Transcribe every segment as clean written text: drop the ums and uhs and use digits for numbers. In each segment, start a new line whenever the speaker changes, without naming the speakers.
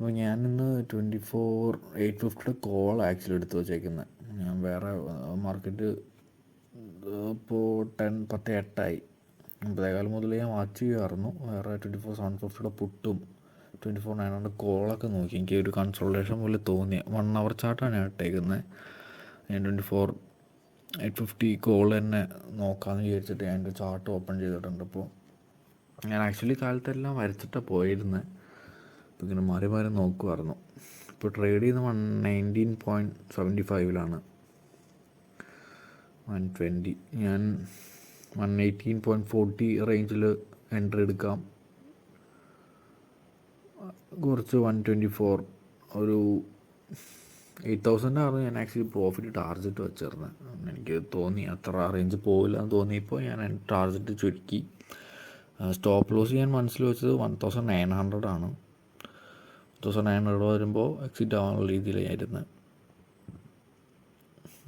അപ്പോൾ ഞാനിന്ന് 850 call actually എടുത്ത് വച്ചേക്കുന്നത്. ഞാൻ വേറെ മാർക്കറ്റ് ഇപ്പോൾ 10:8 അമ്പതേകാലം മുതൽ ഞാൻ വാച്ച് ചെയ്യുമായിരുന്നു. വേറെ 750 പുട്ടും 900 കോളൊക്കെ നോക്കി. എനിക്ക് ഒരു കൺസോൾട്ടേഷൻ പോലെ തോന്നി. 1 അവർ ചാർട്ടാണ് ഞാൻ ഇട്ടേക്കുന്നത്. ഞാൻ 850 കോൾ തന്നെ നോക്കാമെന്ന് വിചാരിച്ചിട്ട് ഞാൻ എൻ്റെ ചാർട്ട് ഓപ്പൺ ചെയ്തിട്ടുണ്ട്. അപ്പോൾ ഞാൻ ആക്ച്വലി കാലത്തെല്ലാം വരച്ചിട്ടാണ് പോയിരുന്നത്. അപ്പോൾ ഇങ്ങനെ മാറി മാറി നോക്കുമായിരുന്നു. ഇപ്പോൾ ട്രേഡ് ചെയ്യുന്ന 119.75 120. ഞാൻ 118.40 റേഞ്ചിൽ എൻട്രി എടുക്കാം. കുറച്ച് 124 ഒരു 8,000 ഞാൻ ആക്ച്വലി പ്രോഫിറ്റ് ടാർജറ്റ് വെച്ചിരുന്നത്. എനിക്ക് തോന്നി അത്ര റേഞ്ച് പോകില്ല എന്ന് തോന്നിയപ്പോൾ ഞാൻ എൻ്റെ ടാർജറ്റ് ചുരുക്കി. സ്റ്റോപ്പ് ലോസ് ഞാൻ മനസ്സിൽ വെച്ചത് 1,900 1,900 വരുമ്പോൾ എക്സിറ്റ് ആവാനുള്ള രീതിയിലായിരുന്നു.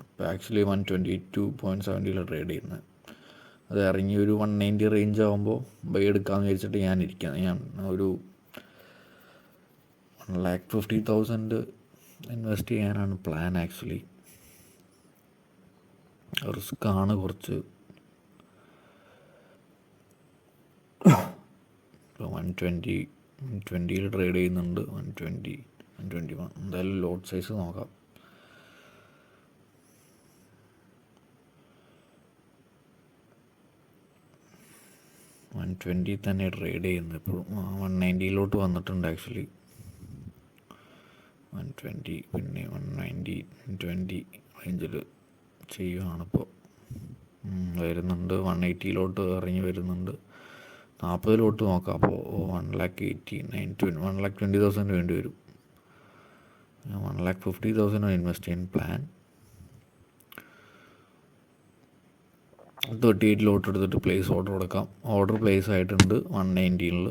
ഇപ്പോൾ ആക്ച്വലി 122.70 ട്രേഡ് ചെയ്യുന്നത്. അത് ഇറങ്ങി ഒരു 190 റേഞ്ച് ആകുമ്പോൾ ബൈ എടുക്കാമെന്ന് വിചാരിച്ചിട്ട് ഞാൻ ഇരിക്കുന്നത്. ഞാൻ ഒരു 1,50,000 ഇൻവെസ്റ്റ് ചെയ്യാനാണ് പ്ലാൻ. ആക്ച്വലി റിസ്ക്കാണ് കുറച്ച്. ഇപ്പോൾ 120 ട്രേഡ് ചെയ്യുന്നുണ്ട്. 120, 121 എന്തായാലും ലോട്ട് സൈസ് നോക്കാം. തന്നെ ട്രേഡ് ചെയ്യുന്നത്. ഇപ്പോൾ 190 വന്നിട്ടുണ്ട് ആക്ച്വലി. 120 പിന്നെ 190, 120 റേഞ്ചിൽ ചെയ്യുകയാണിപ്പോൾ. വരുന്നുണ്ട് 180 ഇറങ്ങി വരുന്നുണ്ട്. 40 നോക്കാം. അപ്പോൾ 1,20,000 വേണ്ടി വരും. 1,50,000 ഇൻവെസ്റ്റ് ചെയ്യാൻ പ്ലാൻ. 38 എടുത്തിട്ട് പ്ലേസ് ഓർഡർ കൊടുക്കാം. ഓർഡർ പ്ലേസ് ആയിട്ടുണ്ട് 190.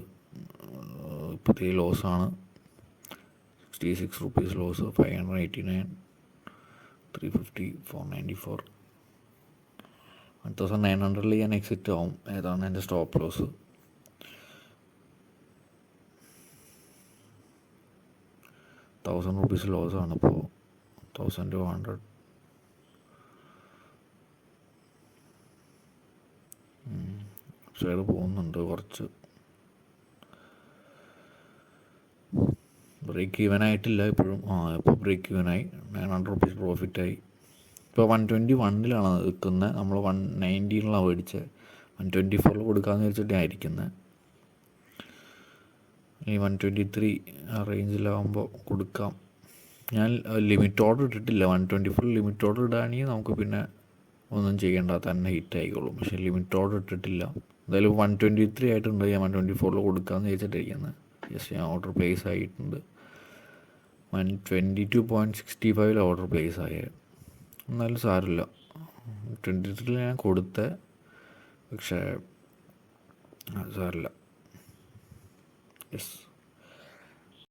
ഇപ്പോഴത്തെ ലോസാണ് 66 rupees ലോസ്. 589, 350, 494. 1,900 ഞാൻ എക്സിറ്റ് ആവും. ഏതാണ് എൻ്റെ സ്റ്റോപ്പ് ലോസ്. ₹1,000 ലോസാണ്. ഇപ്പോൾ 1,200. സൈഡ് പോകുന്നുണ്ട് കുറച്ച്. ബ്രേക്ക് ഈവൻ ആയിട്ടില്ല ഇപ്പോഴും. ഇപ്പോൾ ബ്രേക്ക് ഈവനായി. ₹900 പ്രോഫിറ്റായി. ഇപ്പോൾ 121 നിൽക്കുന്നത്. നമ്മൾ 190 മേടിച്ചത്. 124 കൊടുക്കാമെന്ന് വെച്ചിട്ട് ഞാൻ ഇരിക്കുന്നത്. ഈ 123 റേഞ്ചിലാകുമ്പോൾ കൊടുക്കാം. ഞാൻ ലിമിറ്റ് ഓർഡർ ഇട്ടിട്ടില്ല. 124 ലിമിറ്റ് ഓർഡർ ഇടുകയാണെങ്കിൽ നമുക്ക് പിന്നെ ഒന്നും ചെയ്യേണ്ട, തന്നെ ഹിറ്റ് ആയിക്കോളും. പക്ഷേ ലിമിറ്റ് ഓർഡർ ഇട്ടിട്ടില്ല. എന്തായാലും 123 ആയിട്ടുണ്ട്. ഞാൻ 124 കൊടുക്കാമെന്ന് വിചാരിച്ചിട്ടിരിക്കുന്നത്. ജസ്റ്റ് ഞാൻ ഓർഡർ പ്ലേസ് ആയിട്ടുണ്ട്. 122.65 ഓർഡർ പ്ലേസ് ആയത്. എന്നാലും സാരമില്ല. 23 ഞാൻ കൊടുത്തത്, പക്ഷേ സാരമില്ല. യെസ്.